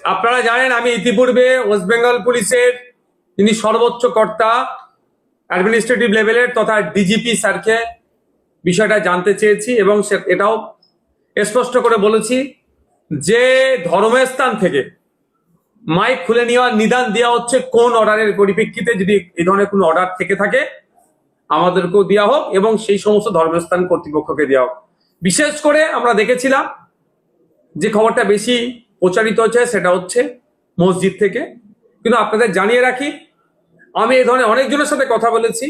আপনারা জানেন আমি ইতিপূর্বে ওয়েস্ট বেঙ্গল পুলিশের যিনি সর্বোচ্চ কর্তা অ্যাডমিনিস্ট্রেটিভ লেভেলের তথা ডিজিপি স্যারকে বিষয়টা জানতে চেয়েছি এবং এটাও স্পষ্ট করে বলেছি যে ধর্মস্থান থেকে মাইক খুলে নেওয়ার নিদান দেওয়া হচ্ছে কোন অর্ডারের পরিপ্রেক্ষিতে। যদি এই ধরনের কোনো অর্ডার থেকে থাকে আমাদেরকেও দেওয়া হোক এবং সেই সমস্ত ধর্মস্থান কর্তৃপক্ষকে দেওয়া হোক। বিশেষ করে আমরা দেখেছিলাম যে খবরটা বেশি প্রচারিত হচ্ছে সেটা হচ্ছে মসজিদ থেকে। কিন্তু আপনাদের জানিয়ে রাখি, আমি এই ধরনের অনেকজনের সাথে কথা বলেছি,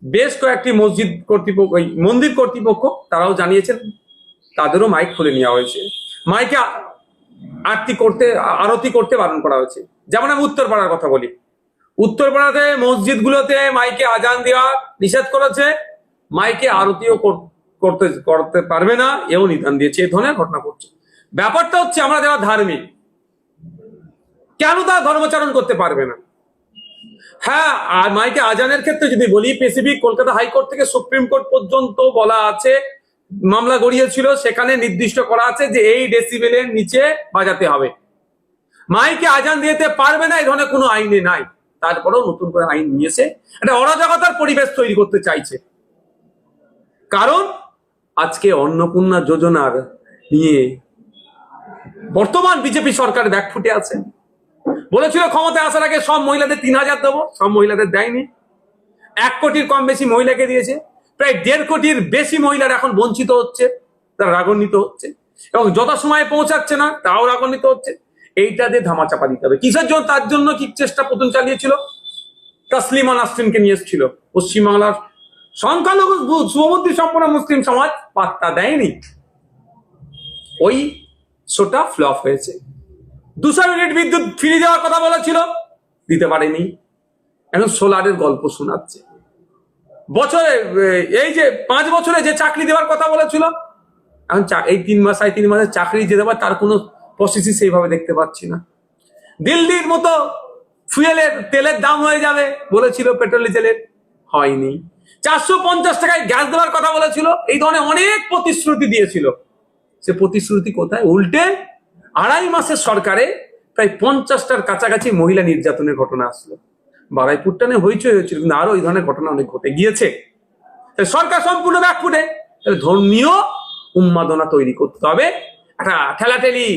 বেশ কয়েকটি মসজিদ কর্তৃপক্ষ, মন্দির কর্তৃপক্ষ তারাও জানিয়েছেন তাদেরও মাইক খুলে নেওয়া হয়েছে, মাইকে আরতি করতে বারণ করা হয়েছে। যেমন আমি উত্তরপাড়ার কথা বলি, উত্তরপাড়াতে মসজিদগুলোতে মাইকে আজান দেওয়া নিষেধ করেছে, মাইকে আরতিও করতে পারবে না এও নিদান দিয়েছে। এই ধরনের ঘটনা ঘটছে। ব্যাপারটা হচ্ছে আমরা যারা ধার্মিক, কেন তা ধর্মাচরণ করতে পারবে না? হ্যাঁ, আর মাইকে আজানের ক্ষেত্রে যদি বলি, স্পেসিফিক কলকাতা হাইকোর্ট থেকে সুপ্রিম কোর্ট পর্যন্ত বলা আছে, মামলা গড়িয়েছিল, সেখানে নির্দিষ্ট করা আছে যে এই ডেসিবেলের নিচে বাজাতে হবে। মাইকে আজান দিতে পারবে না এই ধরনের কোনো আইনে নাই। তারপরেও নতুন করে আইন নিয়েছে, একটা অরাজকতার পরিবেশ তৈরি করতে চাইছে। কারণ আজকে অন্নপূর্ণা যোজনার নিয়ে বর্তমান বিজেপি সরকার ব্যাকফুটে আছে। বলেছিল ক্ষমতায় আসার আগে সব মহিলাদের 3000 দেবো, সব মহিলাদের দেয়নি। 1 কোটির কম বেশি মহিলাকে দিয়েছে। প্রায় 1.5 কোটির বেশি মহিলারা এখন বঞ্চিত হচ্ছে, তারা রাগান্বিত হচ্ছে এবং যথাসময়ে পৌঁছাচ্ছে না, তাও রাগান্বিত হচ্ছে। এইটা দিয়ে ধামাচাপা দিতে হবে। কিসের জন্য? তার জন্য কি চেষ্টা প্রথম চালিয়েছিল? তাসলিমা নাসরিনকে নিয়ে এসেছিল। পশ্চিমবাংলার সংখ্যালঘু শুভবুদ্ধি সম্পন্ন মুসলিম সমাজ পাত্তা দেয়নি, ওই শোটা ফ্লপ হয়েছে। 200 ইউনিট বিদ্যুৎ ফিরে দেওয়ার কথা বলেছিল, দিতে পারেনি। এখন সোলারের গল্প শোনাচ্ছে। বছরে এই যে 5 বছরে যে চাকরি দেওয়ার কথা বলেছিল, এখন এই 3 মাস 3.5 মাসের চাকরি যে দেওয়ার তার কোনো প্রসেসই সেইভাবে দেখতে পাচ্ছি না। দিল্লির মতো তেলের দাম হয়ে যাবে বলেছিল, পেট্রোল ডিজেলের হয়নি। 450 টাকায় গ্যাস দেওয়ার কথা বলেছিল। এই ধরনের অনেক প্রতিশ্রুতি দিয়েছিল। সে প্রতিশ্রুতি কোথায়? উল্টে 2.5 মাসের সরকারে প্রায় 50টার কাছাকাছি মহিলা নির্যাতনের ঘটনা আসলো। বারাইপুরটানে হইচই হয়েছিল, কিন্তু আরো এই ধরনের ঘটনা অনেক ঘটে গিয়েছে। সরকার সম্পূর্ণ ব্যাকফুটে। ধর্মীয় উন্মাদনা তৈরি করতে হবে, একটা ঠেলাঠেলি,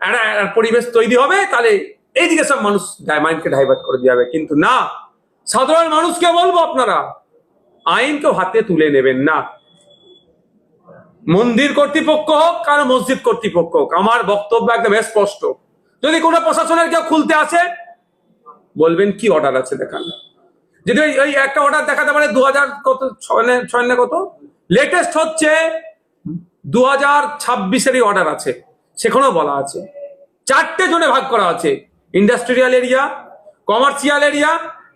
একটা পরিবেশ তৈরি হবে, তাহলে এইদিকে সব মানুষ মাইন্ডকে ডাইভার্ট করে দিয়ে হবে। কিন্তু না, সাধারণ মানুষকে বলবো আপনারা আইনকে হাতে তুলে নেবেন না। মন্দির কর্তৃপক্ষ হোক আর মসজিদ কর্তৃপক্ষ হোক, আমার বক্তব্য একদম স্পষ্ট। যদি কোনো প্রশাসনের কেউ খুলতে আসে, বলবেন কি অর্ডার আছে দেখান। যদি ওই একটা অর্ডার দেখাতে পারে 2006 কত, লেটেস্ট হচ্ছে 2026-এরই অর্ডার আছে, সেখানেও বলা আছে 4টে জোনে ভাগ করা আছে: industrial area, commercial area,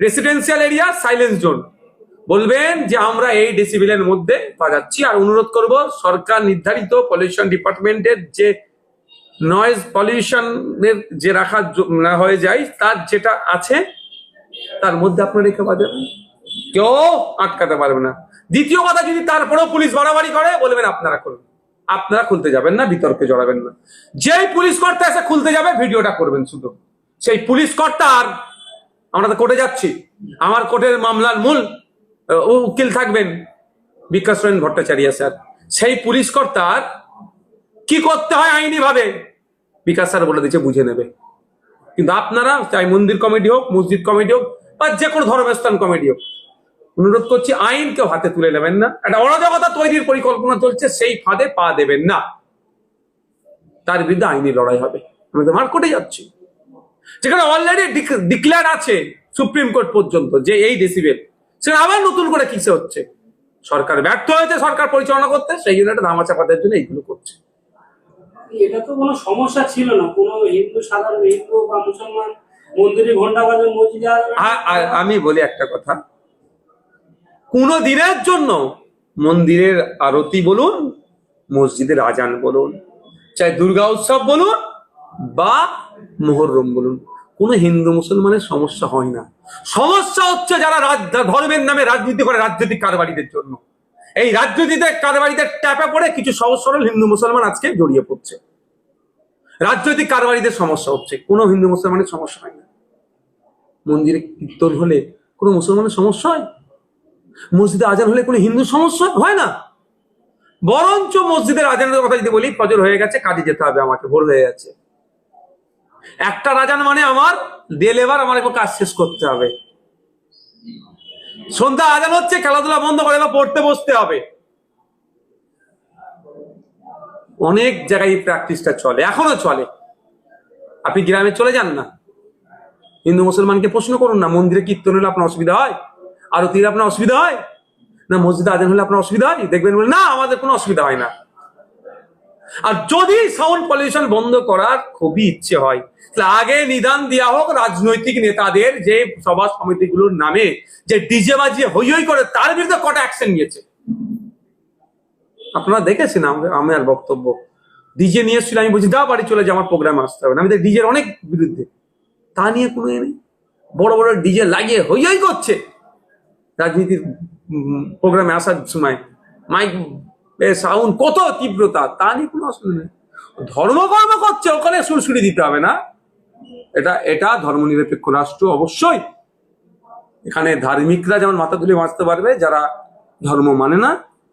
residential area, silence zone. বলবেন যে আমরা এই ডেসিবেলের মধ্যে বাজাচ্ছি। আর অনুরোধ করব, সরকার নির্ধারিত পলিউশন ডিপার্টমেন্টের যে নয়েজ পলিউশনের যে রাখা হয়ে যায়, তার যেটা আছে তার মধ্যে আপনারা রেখে বাজাবেন, কেউ আটকাতে পারবে না। দ্বিতীয় কথা, যদি তারপরেও পুলিশ বাড়াবাড়ি করে, বলবেন আপনারা করুন, আপনারা খুলতে যাবেন না, বিতর্কে জড়াবেন না। যেই পুলিশ কর্তা এসে খুলতে যাবে, ভিডিওটা করবেন শুধু। সেই পুলিশ কর্তা, আর আমরা তো কোর্টে যাচ্ছি, আমার কোর্টের মামলার মূল উকিল থাকবেন বিকাশ রঞ্জন ভট্টাচার্য স্যার। সেই পুলিশ কর্তার কি করতে হয় আইনি ভাবে বিকাশ স্যার বলে দিচ্ছে, বুঝে নেবে। কিন্তু আপনারা, চাই মন্দির কমিটি হোক, মসজিদ কমিটি হোক, বা যে কোনো ধর্মস্থান কমিটি হোক, অনুরোধ করছি আইন কেউ হাতে তুলে নেবেন না। একটা অরাজকতা তৈরির পরিকল্পনা চলছে, সেই ফাঁদে পা দেবেন না। তার বিরুদ্ধে আইনি লড়াই হবে। আমি তো মার্কেটে যাচ্ছি, যেখানে অলরেডি ডিক্লেয়ার আছে সুপ্রিম কোর্ট পর্যন্ত যে এই ডেসিবেল, সেটা আবার নতুন করে কিসে হচ্ছে? সরকার ব্যর্থ হয়েছে সরকার পরিচালনা করতে, সেই জন্য একটা ধামাচাপাদের জন্য এইগুলো করছে। এটা তো কোনো সমস্যা ছিল না, কোনো হিন্দু, সাধারণ হিন্দু বা মুসলমান মন্দিরে ঘন্টা বাজে, মসজিদে। আমি বলি একটা কথা, কোনো দিনের জন্য মন্দিরের আরতি বলুন, মসজিদের আজান বলুন, চাই দুর্গা উৎসব বলুন বা মুহররম বলুন, কোনো হিন্দু মুসলমানের সমস্যা হয় না। সমস্যা হচ্ছে যারা ধর্মের নামে রাজনীতি করে, রাজনৈতিক কারবারিদের জন্য। এই রাজনীতিতে কারবারিদের ট্যাপে পড়ে কিছু সহজ সরল হিন্দু মুসলমান আজকে জড়িয়ে পড়ছে। রাজনৈতিক কারবারিদের সমস্যা হচ্ছে, কোনো হিন্দু মুসলমানের সমস্যা হয় না। মন্দিরে কীর্তন হলে কোনো মুসলমানের সমস্যা হয়? মসজিদে আজান হলে কোনো হিন্দু সমস্যা হয় না? বরঞ্চ মসজিদের আজানের কথা যদি বলি, ফজর হয়ে গেছে, কাজে যেতে হবে, আমাকে ভোর হয়ে যাচ্ছে, একটা আজান মানে আমার লেবার, আমার একবার কাজ শেষ করতে হবে। সন্ধ্যা আজান হচ্ছে, খেলাধুলা বন্ধ করে এবার পড়তে বসতে হবে। অনেক জায়গায় এই প্র্যাকটিসটা চলে, এখনো চলে। আপনি গ্রামে চলে যান না, হিন্দু মুসলমানকে প্রশ্ন করুন না, মন্দিরে কীর্তন হলে আপনার অসুবিধা হয়? আরতির আপনার অসুবিধা হয় না? মসজিদে আজান হলে আপনার অসুবিধা হয়? দেখবেন বলে না, আমাদের কোনো অসুবিধা হয় না। আর যদি সাউন্ড পলিউশন বন্ধ করার খুবই ইচ্ছে হয়, তাহলে আগে নিদান দেওয়া হোক রাজনৈতিক নেতাদের, যে সভা সমিতিগুলোর নামে যে ডিজে বাজিয়ে হই হই করে, তার বিরুদ্ধে কটা অ্যাকশন নিয়েছে। আপনারা দেখেছেন আমার বক্তব্য, ডিজে নিয়ে এসেছিল, আমি বলছি দাও বাড়ি চলে যা, আমার প্রোগ্রামে আসতে হবে না। আমি ডিজের অনেক বিরুদ্ধে, তা নিয়ে কোনো নেই। বড় বড় ডিজে লাগিয়ে হই হই করছে রাজনীতির প্রোগ্রামে আসার সময়, মাইক সাউন্ড কত তীব্রতা, তা নিয়ে কোনো অসুবিধা নেই। ধর্মকর্ম করছে, ওখানে সুরসুরি দিতে হবে না। এটা ধর্মনিরপেক্ষ রাষ্ট্র অবশ্যই। এখানে ধার্মিকরা যেমন মাথা তুলে বাঁচতে পারবে, যারা ধর্ম মানে না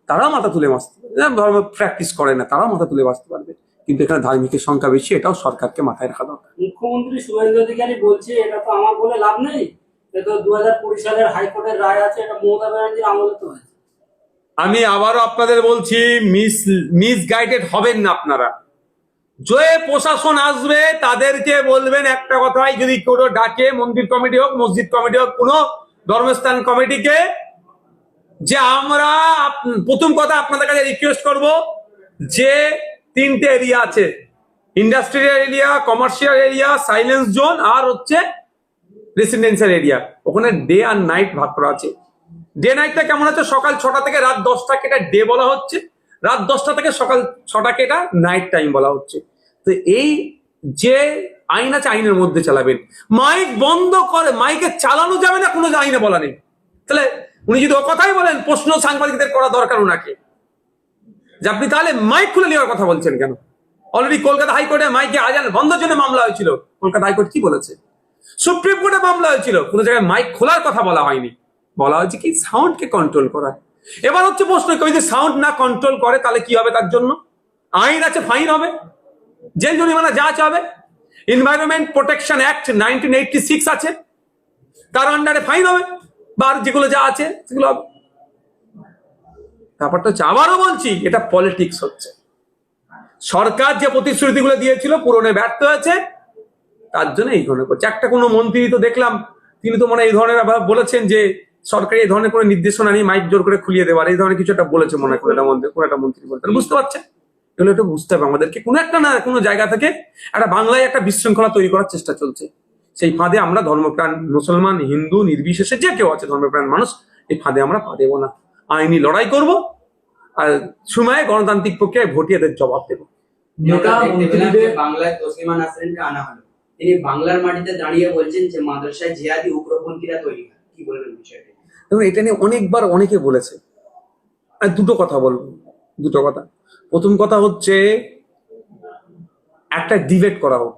তারাও মাথা তুলে বাঁচতে পারবে, ধর্ম প্র্যাকটিস করে না তারাও মাথা তুলে বাঁচতে পারবে। কিন্তু এখানে ধার্মিকের সংখ্যা বেশি, এটাও সরকারকে মাথায় রাখা দরকার। মুখ্যমন্ত্রী শুভেন্দু অধিকারী বলছে এটা তো আমার বলে লাভ নেই, এটা 2020 সালের হাইকোর্টের রায় আছে, এটা মমতা ব্যানার্জির আমলে তো হয়েছে। আমি আবারও আপনাদের বলছি, মিসগাইডেড হবেন না আপনারা। যে প্রশাসন আসবে তাদেরকে বলবেন একটা কথাই, যদি কোনো ডাকে, মন্দির কমিটি হোক, মসজিদ কমিটি হোক, কোনো ধর্মস্থান কমিটিকে, যে আমরা প্রথম কথা আপনাদের কাছে রিকোয়েস্ট করব, যে 3টে এরিয়া আছে, industrial area, commercial area, silence zone, আর হচ্ছে রেসিডেন্সিয়াল এরিয়া, ওখানে ডে আর নাইট ভাগ করা আছে। ডে নাইটটা কেমন আছে? সকাল 6টা থেকে রাত 10টাকে এটা ডে বলা হচ্ছে, রাত 10টা থেকে সকাল 6টাকে এটা নাইট টাইম বলা হচ্ছে। তো এই যে আইন আছে, আইনের মধ্যে চালাবেন। মাইক বন্ধ করে, মাইকে চালানো যাবে না, কোনো আইনে বলা নেই। তাহলে উনি যদি ও কথাই বলেন, প্রশ্ন সাংবাদিকদের করা দরকার ওনাকে, যে আপনি তাহলে মাইক খুলে নেওয়ার কথা বলছেন কেন? অলরেডি কলকাতা হাইকোর্টে মাইকে আজান বন্ধের জন্য মামলা হয়েছিল। কলকাতা হাইকোর্ট কি বলেছে? সুপ্রিম কোর্টে মামলা হয়েছিল, কোনো জায়গায় মাইক খোলার কথা বলা হয়নি, বলা হয়েছে কি সাউন্ডকে কন্ট্রোল করা। এবার হচ্ছে প্রশ্ন, কেউ যদি সাউন্ড না কন্ট্রোল করে তাহলে কি হবে? তার জন্য আইন আছে, ফাইন হবে, জেল জরিমানা যা আছে হবে। এনভায়রনমেন্ট প্রোটেকশন অ্যাক্ট 1986 আছে, তার আন্ডারে ফাইন হবে, বা যেগুলো যা আছে সেগুলো হবে। ব্যাপারটা হচ্ছে, আবারও বলছি, এটা পলিটিক্স হচ্ছে। সরকার যে প্রতিশ্রুতিগুলো দিয়েছিল পূরণে ব্যর্থ হয়েছে, তার জন্য এই ধরনের করছে। একটা কোনো মন্ত্রী তো দেখলাম, তিনি তো মনে হয় এই ধরনের বলেছেন যে সরকারি এই ধরনের কোনো নির্দেশনা নেই, মাইক জোর করে খুলিয়ে দেওয়ার, এই ধরনের কিছু একটা বলেছে মনে করে কোনো একটা মন্ত্রী বলতেন। বুঝতে পারছেন? এগুলো একটু বুঝতে হবে আমাদেরকে। কোনো একটা না কোনো জায়গা থেকে একটা বাংলায় একটা বিশৃঙ্খলা তৈরি করার চেষ্টা চলছে। সেই ফাঁদে আমরা ধর্মপ্রাণ মুসলমান, হিন্দু নির্বিশেষে যে কেউ আছে ধর্মপ্রাণ মানুষ, এই ফাঁদে আমরা পা দেবো না। আইনি লড়াই করব, আর সময়ে গণতান্ত্রিক প্রক্রিয়ায় ভোটে এদের জবাব দেবো। বাংলায় তসলিমা নাসরিনকে আনা হলো, তিনি বাংলার মাটিতে দাঁড়িয়ে বলছেন যে মাদ্রাসায় জিহাদি উগ্রপন্থীরা তৈরি হয়, কি বলবেন বিষয়টা? দেখুন, এটা নিয়ে অনেকবার অনেকে বলেছে। আর দুটো কথা বলবো, দুটো কথা। প্রথম কথা হচ্ছে, একটা ডিবেট করা হোক,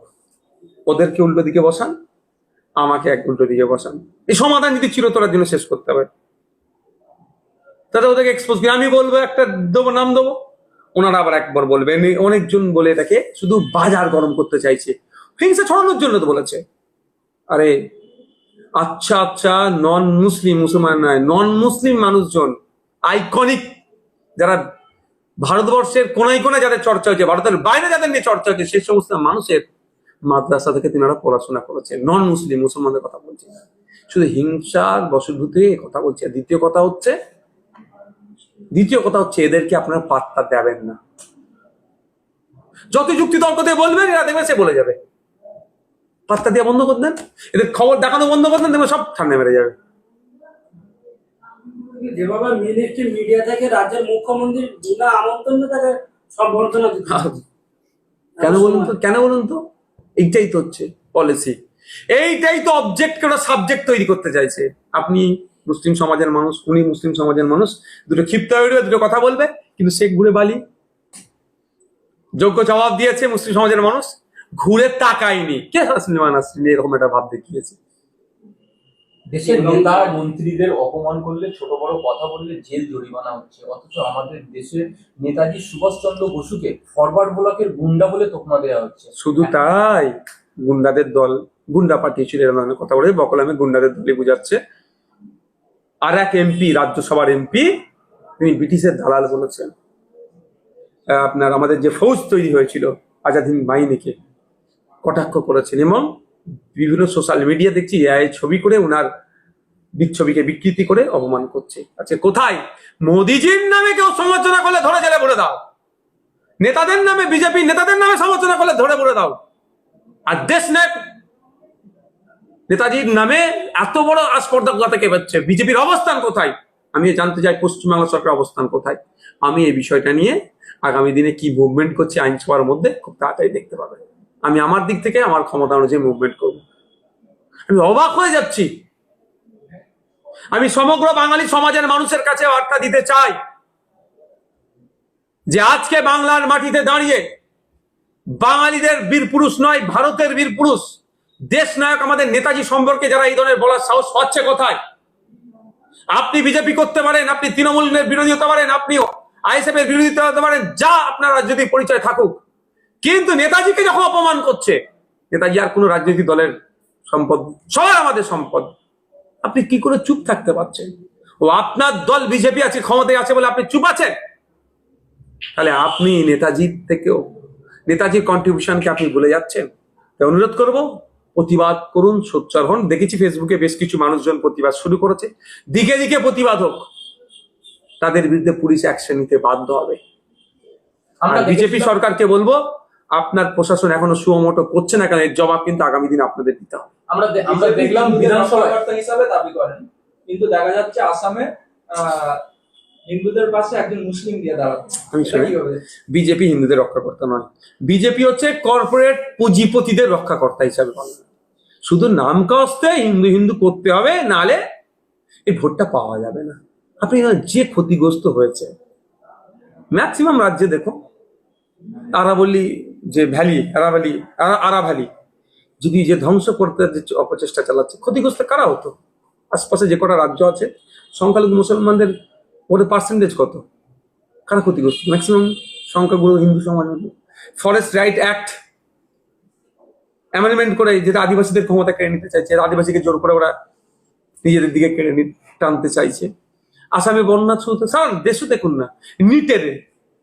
ওদেরকে উল্টো দিকে বসান, আমাকে এক উল্টো দিকে বসান, এই সমাধান যদি চিরতরের জন্য শেষ করতে হবে, তাহলে ওদেরকে এক্সপোজ করি। আমি বলবো একটা দেবো, নাম দেবো, ওনারা আবার একবার বলবেন। অনেকজন বলে এটাকে শুধু বাজার গরম করতে চাইছে, হিংসা ছড়ানোর জন্য তো বলেছে। আরে আচ্ছা আচ্ছা, নন মুসলিম, মুসলমান নয়, নন মুসলিম মানুষজন, আইকনিক, যারা ভারতবর্ষের কোনায় কোনায় যাদের চর্চা হচ্ছে, ভারতের বাইরে যাদের নিয়ে চর্চা হচ্ছে, সেই সমস্ত মানুষের মাদ্রাসা থেকে তিনারা পড়াশোনা করেছেন। নন মুসলিম, মুসলমানদের কথা বলছি না, শুধু হিংসার বশভূত কথা বলছি। আর দ্বিতীয় কথা হচ্ছে এদেরকে আপনারা পাত্তা দেবেন না। যত যুক্তি তর্ক দিয়ে বলবেন, এরা দেখবে সে বলে যাবে। পাত্তা দিয়ে বন্ধ করে দেন, এদের খবর দেখানো বন্ধ করে দেন, দেখবে সব ঠান্ডা মেরে যাবে। যেভাবে মিনিস্ট্রি মিডিয়া থেকে রাজ্যের মুখ্যমন্ত্রী বিনা আমন্ত্রণে তাকে সম্বর্ধনা দিতে, কেন বলুন তো? এইটাই তো হচ্ছে পলিসি, এইটাই তো অবজেক্ট করে সাবজেক্ট তৈরি করতে চাইছে। আপনি মুসলিম সমাজের মানুষ, উনি মুসলিম সমাজের মানুষ, দুটো ক্ষিপ্ত হয়ে দুটো কথা বলবে, কিন্তু শেখ ঘুরে বালি যোগ্য জবাব দিয়েছে মুসলিম সমাজের মানুষ। ঘুরে তাকায়নি। কে তাসলিমা নাসরিন এরকম একটা ভাব দেখিয়েছে? দেশের নেতা মন্ত্রীদের অপমান করলে, ছোট বড় কথা বললে জেল জরিমানা হচ্ছে, অথচ আমাদের দেশের নেতাজি সুভাষচন্দ্র বসুকে ফরওয়ার্ড ব্লকের গুন্ডা বলে তোকমা দেওয়া হচ্ছে। শুধু তাই, গুন্ডাদের দল, গুন্ডা পাঠিয়েছিল এরকম ধরনের কথা বলে বকলামে গুন্ডাদের দলই বুঝাচ্ছে। আর এক এমপি, রাজ্যসভার এমপি, তিনি ব্রিটিশের দালাল বলেছেন। আপনার আমাদের যে ফৌজ তৈরি হয়েছিল আজাদ হিন্দ বাহিনীকে কটাক্ষ করেছেন, এবং বিভিন্ন সোশ্যাল মিডিয়া দেখছি এআই ছবি করে ওনার ছবিকে বিকৃতি করে অপমান করছে। আচ্ছা, কোথায়? মোদিজির নামে কেউ সমালোচনা করলে ধরে জেলে ভরে দাও, নেতাদের নামে, বিজেপি নেতাদের নামে সমালোচনা করলে ধরে ভরে দাও। আর দেশ নায়ক নেতাজির নামে এত বড় আস্পর্ধা কোথা থেকে পাচ্ছে? বিজেপির অবস্থান কোথায়? আমি জানতে চাই পশ্চিমবাংলা সরকারের অবস্থান কোথায়। আমি এই বিষয়টা নিয়ে আগামী দিনে কি মুভমেন্ট করছি আইনসভার মধ্যে খুব তাড়াতাড়ি দেখতে পাবেন। আমি আমার দিক থেকে আমার ক্ষমতা অনুযায়ী মুভমেন্ট করব। আমি অবাক হয়ে যাচ্ছি। আমি সমগ্র বাঙালি সমাজের মানুষের কাছে বার্তা দিতে চাই যে আজকে বাংলার মাটিতে দাঁড়িয়ে বাঙালিদের বীর পুরুষ নয়, ভারতের বীর পুরুষ দেশ নায়ক আমাদের নেতাজি সম্পর্কে যারা এই ধরনের বলার সাহস পাচ্ছে কোথায়? আপনি বিজেপি করতে পারেন, আপনি তৃণমূলের বিরোধী হতে পারেন, আপনি আইএসএফ এর বিরোধিতা হতে পারেন, যা আপনার রাজনৈতিক পরিচয় থাকুক, কিন্তু নেতাজিকে যখন অপমান করছে, নেতাজি আর কোনো রাজনৈতিক দলের সম্পদ, সবার আমাদের সম্পদ, আপনি কি করে চুপ থাকতে পারছেন? ও আপনার দল বিজেপি আছে, ক্ষমতায় আছে বলে আপনি চুপ আছেন? তাহলে আপনি নেতাজির থেকেও, নেতাজির কন্ট্রিবিউশনকে আপনি ভুলে যাচ্ছেন। তাই অনুরোধ করব, প্রতিবাদ করুন, সোচ্চার হন। দেখেছি ফেসবুকে বেশ কিছু মানুষজন প্রতিবাদ শুরু করেছে, দিকে দিকে প্রতিবাদ হোক, তাদের বিরুদ্ধে পুলিশ অ্যাকশন নিতে বাধ্য হবে। আমরা বিজেপি সরকারকে বলবো, আপনার প্রশাসন এখনো সুমোটো করছে না কেন, এর জবাব কিন্তু আগামী দিনে আপনাদের দিতে হবে। আমরা দেখলাম বিধানসভায় হিসাবে দাবি করেন, কিন্তু দেখা যাচ্ছে আসামে হিন্দুদের পাশে একজন মুসলিম দিয়ে দাঁড়াচ্ছে। আমি শুনি, বিজেপি হিন্দুদের রক্ষাকর্তা নয়, বিজেপি হচ্ছে কর্পোরেট পুঁজিপতিদের রক্ষাকর্তা হিসাবে বলে। শুধু নাম কাস্তে হিন্দু হিন্দু করতে হবে, নালে এই ভোটটা পাওয়া যাবে না। আপনি যে ক্ষতিগ্রস্ত হয়েছে ম্যাক্সিমাম রাজ্যে দেখো, আরাবলি যে ভ্যালি, আরা ভ্যালি যদি যে ধ্বংস করতে যে অপচেষ্টা চালাচ্ছে, ক্ষতিগ্রস্ত কারা হতো? আশপাশে যে কটা রাজ্য আছে সংখ্যালঘু মুসলমানদের ওদের পার্সেন্টেজ কত? কারা ক্ষতিগ্রস্ত? ম্যাক্সিমাম সংখ্যাগুলো হিন্দু সমাজ। ফরেস্ট রাইট অ্যাক্ট অ্যামেন্ডমেন্ট করে যেটা আদিবাসীদের ক্ষমতা কেড়ে নিতে চাইছে, আদিবাসীকে জোর করে ওরা নিজেদের দিকে টানতে চাইছে। আসামে বন্যা শুরু, সারা দেশও দেখুন না, নিটের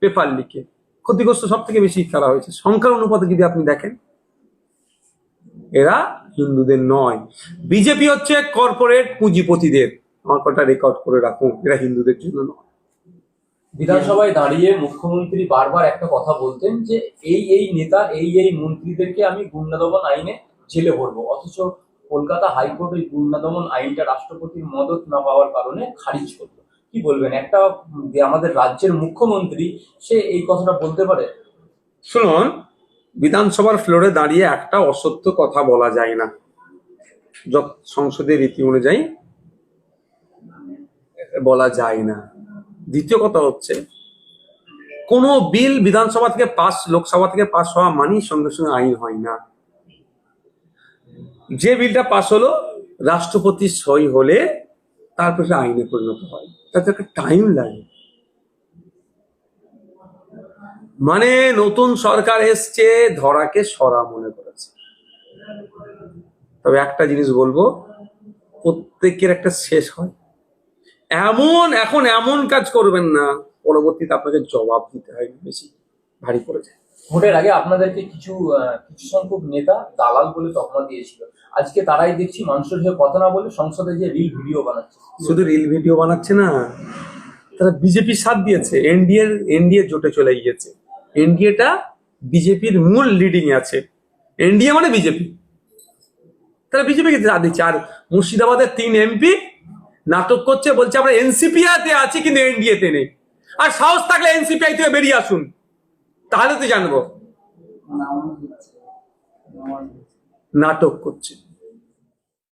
পেপার লিখে ক্ষতিগ্রস্ত সব থেকে বেশি করা হয়েছে। সংখ্যার অনুপাতে যদি আপনি দেখেন, এরা হিন্দুদের নয়। বিজেপি হচ্ছে কর্পোরেট পুঁজিপতিদের। আমার কথা রেকর্ড করে রাখুন, এরা হিন্দুদের জন্য নয়। বিধানসভায় দাঁড়িয়ে মুখ্যমন্ত্রী বারবার একটা কথা বলতেন যে এই নেতা, এই মন্ত্রীদেরকে আমি গুন্ডা দমন আইনে জেলে ভরবো, অথচ কলকাতা হাইকোর্ট ওই গুন্ডা দমন আইনটা রাষ্ট্রপতির মদত না পাওয়ার কারণে খারিজ করলো। কি বলবেন, একটা আমাদের রাজ্যের মুখ্যমন্ত্রী সে এই কথাটা বলতে পারে? শুনুন, বিধানসভার ফ্লোরে দাঁড়িয়ে একটা অসত্য কথা বলা যায় না, সংসদের রীতি অনুযায়ী বলা যায় না। দ্বিতীয় কথা হচ্ছে, কোন বিল বিধানসভা থেকে পাস, লোকসভা থেকে পাস হওয়া মানি সঙ্গে সঙ্গে আইন হয় না। যে বিলটা পাস হলো, রাষ্ট্রপতির সই হলে তারপর আইনে পরিণত হয়, তাতে একটা টাইম লাগে। মানে নতুন সরকার এসছে, ধরাকে সরা মনে করেছে। তবে একটা জিনিস বলবো, প্রত্যেকের একটা শেষ হয়। এখন এমন কাজ করবেন না, পরবর্তীতে আপনাকে জবাব দিতে হয়, বেশি ভারী পড়ে যায়। ভোটের আগে আপনাদেরকে কিছু সংখ্যক নেতা দালাল বলে তকমা দিয়েছিল, আজকে তারাই দেখছি মানুষের হয়ে কথা না বলে সংসদে যে রিল ভিডিও বানাচ্ছে। শুধু রিল ভিডিও বানাচ্ছে না, তারা বিজেপির সাথ দিয়েছে, এনডিএ জোটে চলে গিয়েছে। এনডিএটা বিজেপির মূল লিডিং এ আছে, এনডিএ মানে বিজেপি। তারা বিজেপিকে সাথ দিচ্ছে। আর মুর্শিদাবাদের 3 এমপি নাটক করছে, বলছে আমরা এনসিপিআইতে আছি কিন্তু এনডিএতে নেই। আর সাহস থাকলে এনসিপিআই থেকে বেরিয়ে আসুন, তাহলে তো জানবো। নাটক করছে।